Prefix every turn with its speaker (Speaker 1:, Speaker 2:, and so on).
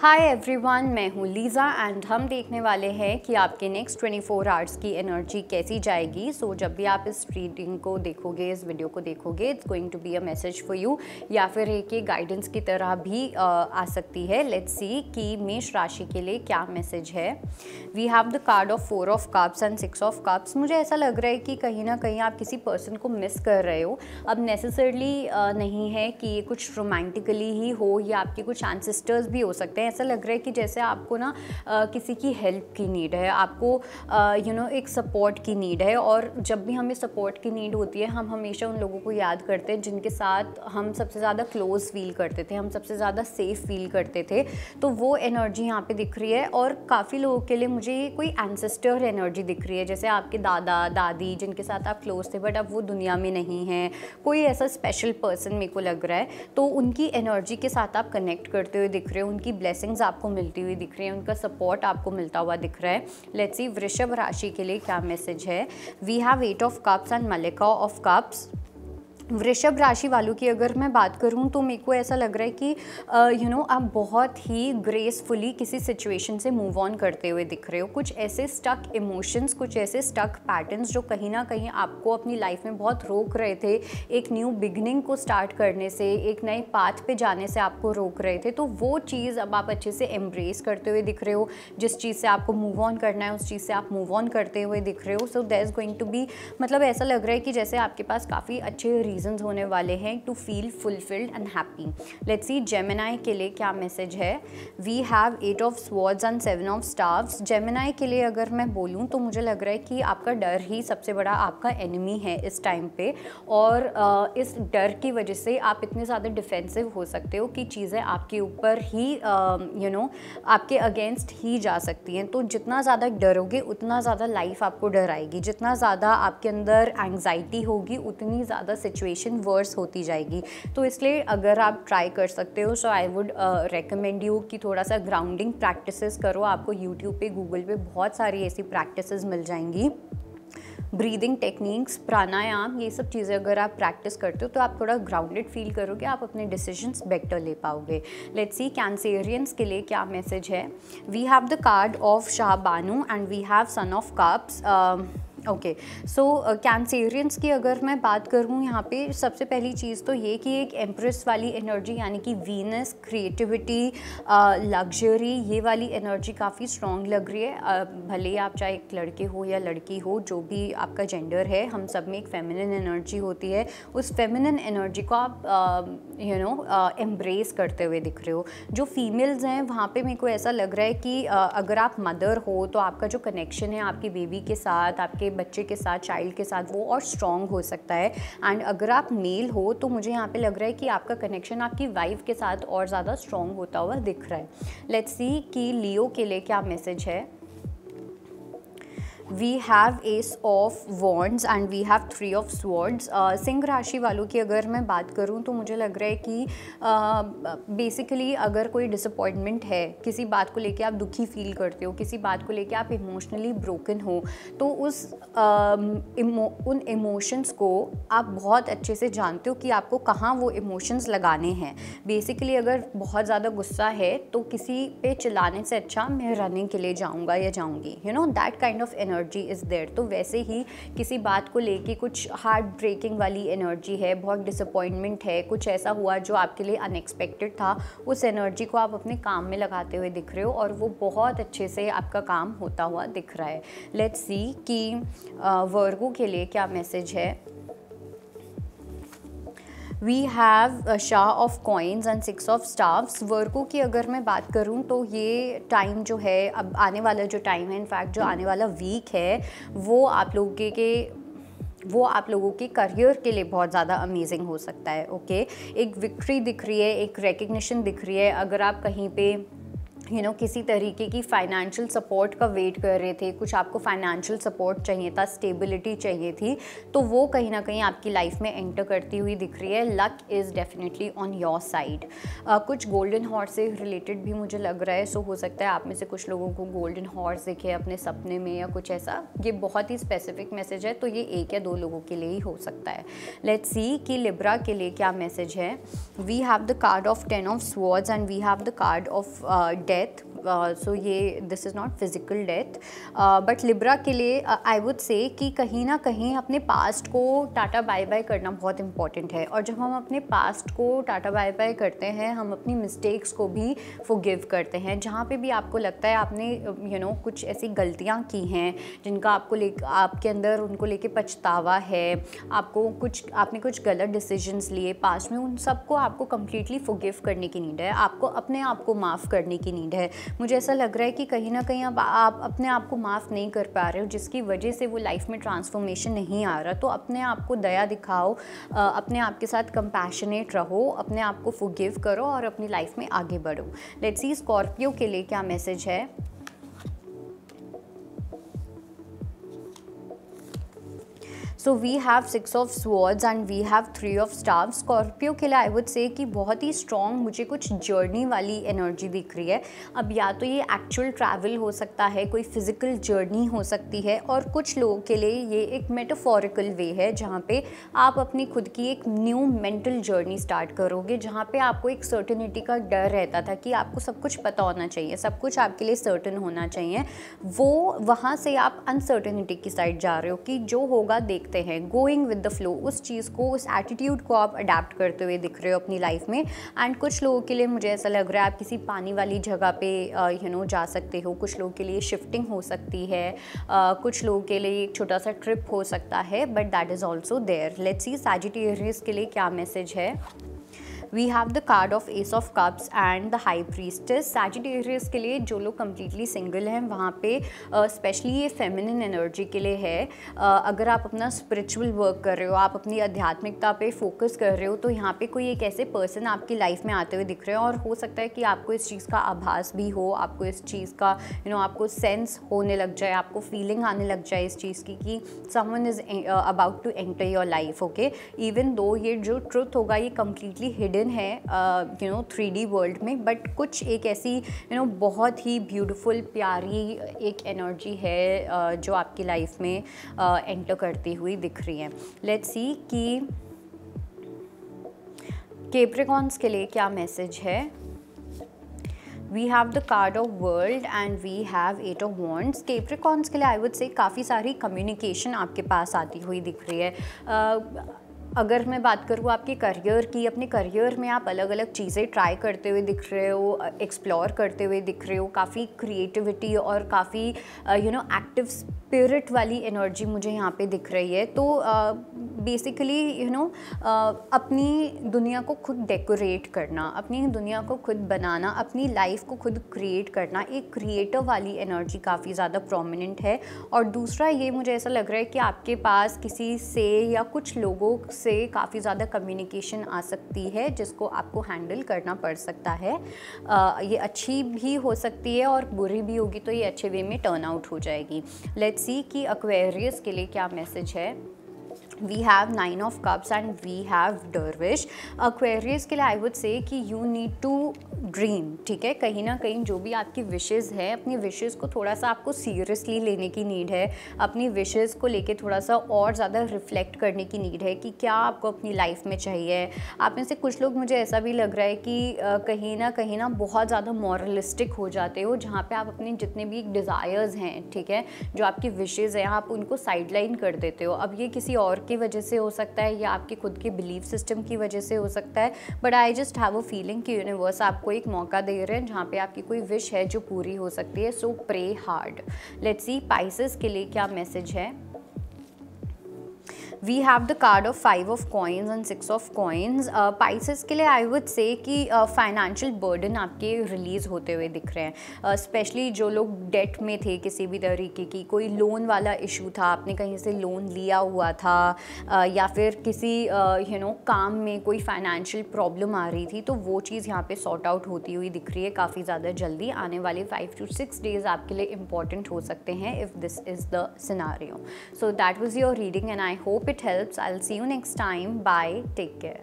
Speaker 1: Hi everyone, मैं हूँ Lisa and हम देखने वाले हैं कि आपके नेक्स्ट 24 आवर्स की एनर्जी कैसी जाएगी। सो जब भी आप इस रीडिंग को देखोगे, इस वीडियो को देखोगे, it's going to be a message for you, या फिर एक गाइडेंस की तरह भी आ सकती है। लेट्स सी कि मेष राशि के लिए क्या मैसेज है। We have the card of 4 of cups and 6 of cups. मुझे ऐसा लग रहा है कि कहीं ना कहीं आप किसी पर्सन को मिस कर रहे हो। अब नेसेसरली नहीं है कि ये कुछ रोमांटिकली ही हो या आपके कुछ एंसेस्टर्स भी हो सकते हैं। ऐसा लग रहा है कि जैसे आपको ना किसी की हेल्प की नीड है, आपको एक सपोर्ट की नीड है। और जब भी हमें सपोर्ट की नीड होती है, हम हमेशा उन लोगों को याद करते हैं जिनके साथ हम सबसे ज़्यादा क्लोज फील करते थे, हम सबसे ज़्यादा सेफ फील करते थे। तो वो एनर्जी यहाँ पे दिख रही है। और काफ़ी लोगों के लिए मुझे ये कोई एंसेस्टर एनर्जी दिख रही है, जैसे आपके दादा दादी जिनके साथ आप क्लोज थे बट अब वो दुनिया में नहीं हैं। कोई ऐसा स्पेशल पर्सन मेरे को लग रहा है, तो उनकी एनर्जी के साथ आप कनेक्ट करते हुए दिख रहे हो, उनकी ब्लेसिंग्स आपको मिलती हुई दिख रही है, उनका सपोर्ट आपको मिलता हुआ दिख रहा है। लेट्स सी वृषभ राशि के लिए क्या मैसेज है। We have 8 of cups and मलिका ऑफ कप्स। वृषभ राशि वालों की अगर मैं बात करूं तो मेरे को ऐसा लग रहा है कि आप बहुत ही ग्रेसफुली किसी सिचुएशन से मूव ऑन करते हुए दिख रहे हो। कुछ ऐसे स्टक इमोशंस, कुछ ऐसे स्टक पैटर्न्स जो कहीं ना कहीं आपको अपनी लाइफ में बहुत रोक रहे थे, एक न्यू बिगनिंग को स्टार्ट करने से, एक नए पाथ पे जाने से आपको रोक रहे थे, तो वो चीज़ अब आप अच्छे से एम्ब्रेस करते हुए दिख रहे हो। जिस चीज़ से आपको मूव ऑन करना है उस चीज़ से आप मूव ऑन करते हुए दिख रहे हो। So there is going to be, मतलब ऐसा लग रहा है कि जैसे आपके पास काफ़ी अच्छे होने वाले हैं to feel fulfilled and happy. Let's see Gemini के लिए क्या मैसेज है। We have 8 of swords and 7 of stars. Gemini के लिए अगर मैं बोलूं तो मुझे लग रहा है कि आपका डर ही सबसे बड़ा आपका एनिमी है इस टाइम पे। और इस डर की वजह से आप इतने ज़्यादा डिफेंसिव हो सकते हो कि चीज़ें आपके ऊपर ही आपके अगेंस्ट ही जा सकती हैं। तो जितना ज़्यादा डरोगे उतना ज़्यादा लाइफ आपको डराएगी, जितना ज़्यादा आपके अंदर एंग्जाइटी होगी उतनी ज़्यादा सिचुएशन वर्स होती जाएगी। तो इसलिए अगर आप ट्राई कर सकते हो, सो आई वुड रेकमेंड यू कि थोड़ा सा ग्राउंडिंग प्रैक्टिसेस करो। आपको यूट्यूब पे, गूगल पे बहुत सारी ऐसी प्रैक्टिसेस मिल जाएंगी। ब्रीदिंग टेक्निक्स, प्राणायाम, ये सब चीज़ें अगर आप प्रैक्टिस करते हो तो आप थोड़ा ग्राउंडेड फील करोगे, आप अपने डिसीजंस बेटर ले पाओगे। लेट्स सी कैंसेरियंस के लिए क्या मैसेज है। We have the card of शाहबानू and we have son of cups. Okay, so Cancerians की अगर मैं बात करूँ यहाँ पे, सबसे पहली चीज़ तो ये कि एक एम्प्रेस वाली एनर्जी, यानी कि वीनस, क्रिएटिविटी, लग्जरी, ये वाली एनर्जी काफ़ी स्ट्रॉन्ग लग रही है। भले ही आप चाहे एक लड़के हो या लड़की हो, जो भी आपका जेंडर है, हम सब में एक फेमिनिन एनर्जी होती है। उस फेमिनिन एनर्जी को आप एम्ब्रेस करते हुए दिख रहे हो। जो फीमेल्स हैं वहाँ पे मेरे को ऐसा लग रहा है कि अगर आप मदर हो तो आपका जो कनेक्शन है आपकी बेबी के साथ, आपके बच्चे के साथ, चाइल्ड के साथ, वो और स्ट्रॉन्ग हो सकता है। एंड अगर आप मेल हो तो मुझे यहाँ पे लग रहा है कि आपका कनेक्शन आपकी वाइफ के साथ और ज़्यादा स्ट्रॉन्ग होता हुआ दिख रहा है। लेट्स सी कि लियो के लिए क्या मैसेज है। We have ace of wands and we have 3 of swords. सिंह राशि वालों की अगर मैं बात करूं तो मुझे लग रहा है कि बेसिकली अगर कोई डिसअपॉइंटमेंट है, किसी बात को लेके आप दुखी फील करते हो, किसी बात को लेके आप इमोशनली ब्रोकन हो, तो उन इमोशंस को आप बहुत अच्छे से जानते हो कि आपको कहाँ वो इमोशंस लगाने हैं। बेसिकली अगर बहुत ज़्यादा गुस्सा है तो किसी पे चिल्लाने से अच्छा मैं रनिंग के लिए जाऊँगा या जाऊँगी, that kind of energy is there. तो वैसे ही किसी बात को लेके कुछ हार्ट ब्रेकिंग वाली एनर्जी है, बहुत डिसअपॉइंटमेंट है, कुछ ऐसा हुआ जो आपके लिए अनएक्सपेक्टेड था, उस एनर्जी को आप अपने काम में लगाते हुए दिख रहे हो और वो बहुत अच्छे से आपका काम होता हुआ दिख रहा है। लेट्स सी कि वर्गो के लिए क्या मैसेज है। वी हैव शाह of coins and 6 of staffs. Virgo की अगर मैं बात करूं तो ये टाइम जो है, अब आने वाला जो टाइम है, इनफैक्ट जो आने वाला वीक है, वो आप लोगों के करियर के लिए बहुत ज़्यादा अमेजिंग हो सकता है। ओके, एक विक्ट्री दिख रही है, एक रिकग्निशन दिख रही है। अगर आप कहीं पे किसी तरीके की फाइनेंशियल सपोर्ट का वेट कर रहे थे, कुछ आपको फाइनेंशियल सपोर्ट चाहिए था, स्टेबिलिटी चाहिए थी, तो वो कहीं ना कहीं आपकी लाइफ में एंटर करती हुई दिख रही है। Luck is definitely on your side. कुछ गोल्डन हॉर्स से रिलेटेड भी मुझे लग रहा है, सो हो सकता है आप में से कुछ लोगों को गोल्डन हॉर्स दिखे अपने सपने में या कुछ ऐसा। ये बहुत ही स्पेसिफिक मैसेज है, तो ये 1 या 2 लोगों के लिए ही हो सकता है। लेट्स सी कि लिब्रा के लिए क्या मैसेज है। We have the card of 10 of swords and we have the card of death. So ये this is not physical death, but Libra के लिए आई वुड से कि कहीं ना कहीं अपने पास्ट को टाटा बाय बाय करना बहुत इंपॉर्टेंट है। और जब हम अपने पास्ट को टाटा बाय बाय करते हैं, हम अपनी मिस्टेक्स को भी फॉरगिव करते हैं। जहाँ पे भी आपको लगता है आपने कुछ ऐसी गलतियाँ की हैं जिनका आपके अंदर उनको लेके पछतावा है, आपने कुछ गलत डिसीजंस लिए पास्ट में, उन सबको आपको कम्प्लीटली फॉरगिव करने की नीड है। आपको अपने आप को माफ़ करने की नीड है। मुझे ऐसा लग रहा है कि कहीं ना कहीं अब आप अपने आप को माफ़ नहीं कर पा रहे हो, जिसकी वजह से वो लाइफ में ट्रांसफॉर्मेशन नहीं आ रहा। तो अपने आप को दया दिखाओ, अपने आप के साथ कंपैशनेट रहो, अपने आप को फॉरगिव करो और अपनी लाइफ में आगे बढ़ो। लेट्स सी स्कॉर्पियो के लिए क्या मैसेज है। So we have 6 of swords and we have 3 of stars. Scorpio के लिए आई वुड से कि बहुत ही स्ट्रॉन्ग मुझे कुछ जर्नी वाली एनर्जी दिख रही है। अब या तो ये एक्चुअल ट्रैवल हो सकता है, कोई फिजिकल जर्नी हो सकती है, और कुछ लोगों के लिए ये एक मेटाफोरिकल वे है जहाँ पे आप अपनी खुद की एक न्यू मेंटल जर्नी स्टार्ट करोगे, जहाँ पे आपको एक सर्टेनिटी का डर रहता था कि आपको सब कुछ पता होना चाहिए, सब कुछ आपके लिए सर्टन होना चाहिए। वो वहाँ से आप अनसर्टेनिटी की साइड जा रहे हो कि जो होगा देखते हैं, गोइंग विद द फ्लो। उस चीज़ को, उस एटीट्यूड को आप अडेप्ट करते हुए दिख रहे हो अपनी लाइफ में। एंड कुछ लोगों के लिए मुझे ऐसा लग रहा है आप किसी पानी वाली जगह पे जा सकते हो। कुछ लोगों के लिए शिफ्टिंग हो सकती है, कुछ लोगों के लिए एक छोटा सा ट्रिप हो सकता है, but that is also there. Let's see Sagittarius के लिए क्या मैसेज है। We have the card of ace of cups and the high priestess. Sagittarius के लिए जो लोग कम्प्लीटली सिंगल हैं वहाँ पे स्पेशली ये फेमिनिन एनर्जी के लिए है। अगर आप अपना स्पिरिचुअल वर्क कर रहे हो, आप अपनी आध्यात्मिकता पे फोकस कर रहे हो, तो यहाँ पे कोई एक ऐसे पर्सन आपकी लाइफ में आते हुए दिख रहे हैं। और हो सकता है कि आपको इस चीज़ का आभास भी हो, आपको इस चीज़ का आपको सेंस होने लग जाए, आपको फीलिंग आने लग जाए इस चीज़ की कि someone is about to enter your life. Okay, even though ये जो ट्रुथ होगा ये कम्प्लीटली हिडन है 3D वर्ल्ड में, बट कुछ एक ऐसी बहुत ही ब्यूटीफुल प्यारी एक एनर्जी है जो आपकी लाइफ में एंटर करती हुई दिख रही है। लेट्स सी कि कैप्रिकॉर्न्स के लिए क्या मैसेज है। We have the card of world and we have 8 of wands. Capricorns के लिए आई वुड से काफ़ी सारी कम्युनिकेशन आपके पास आती हुई दिख रही है। अगर मैं बात करूँ आपके करियर की, अपने करियर में आप अलग अलग चीज़ें ट्राई करते हुए दिख रहे हो, एक्सप्लोर करते हुए दिख रहे हो, काफ़ी क्रिएटिविटी और काफ़ी एक्टिव स्पिरिट वाली एनर्जी मुझे यहाँ पे दिख रही है। तो बेसिकली अपनी दुनिया को खुद डेकोरेट करना, अपनी दुनिया को खुद बनाना, अपनी लाइफ को खुद क्रिएट करना, एक क्रिएटिव वाली एनर्जी काफ़ी ज़्यादा प्रोमिनेंट है। और दूसरा ये मुझे ऐसा लग रहा है कि आपके पास किसी से या कुछ लोगों से काफ़ी ज़्यादा कम्युनिकेशन आ सकती है जिसको आपको हैंडल करना पड़ सकता है। ये अच्छी भी हो सकती है और बुरी भी होगी, तो ये अच्छे वे में टर्न आउट हो जाएगी। लेट्स सी कि एक्वेरियस के लिए क्या मैसेज है। We have 9 of cups and we have dervish. Aquarius के लिए आई वुड से कि यू नीड टू ड्रीम, ठीक है। कहीं ना कहीं जो भी आपकी विशेज़ हैं, अपनी विशेज़ को थोड़ा सा आपको सीरियसली लेने की नीड है। अपनी विशेज़ को लेके थोड़ा सा और ज़्यादा रिफ्लेक्ट करने की नीड है कि क्या आपको अपनी लाइफ में चाहिए। आप में से कुछ लोग, मुझे ऐसा भी लग रहा है कि कहीं ना बहुत ज़्यादा मॉरलिस्टिक हो जाते हो, जहाँ पे आप अपने जितने भी डिज़ायर्स हैं, ठीक है, जो आपकी विशेज़ हैं, आप उनको साइडलाइन कर देते हो। अब ये किसी और की वजह से हो सकता है या आपके खुद के बिलीफ सिस्टम की वजह से हो सकता है, but I just have a feeling कि यूनिवर्स आपको एक मौका दे रहे हैं जहाँ पे आपकी कोई विश है जो पूरी हो सकती है। So pray hard. Let's see Pisces के लिए क्या मैसेज है। We have the card of 5 of coins and 6 of coins. Pisces के लिए आई वुड से कि फाइनेंशियल बर्डन आपके रिलीज़ होते हुए दिख रहे हैं, स्पेशली जो लोग डेट में थे किसी भी तरीके की, कोई लोन वाला इशू था, आपने कहीं से लोन लिया हुआ था, या फिर किसी काम में कोई फाइनेंशियल प्रॉब्लम आ रही थी, तो वो चीज़ यहाँ पे सॉर्ट आउट होती हुई दिख रही है काफ़ी ज़्यादा जल्दी। आने वाले 5 to 6 डेज़ आपके लिए इंपॉर्टेंट हो सकते हैं if this is the scenario. So that was your reading and I hope it helps. I'll see you next time. Bye. Take care.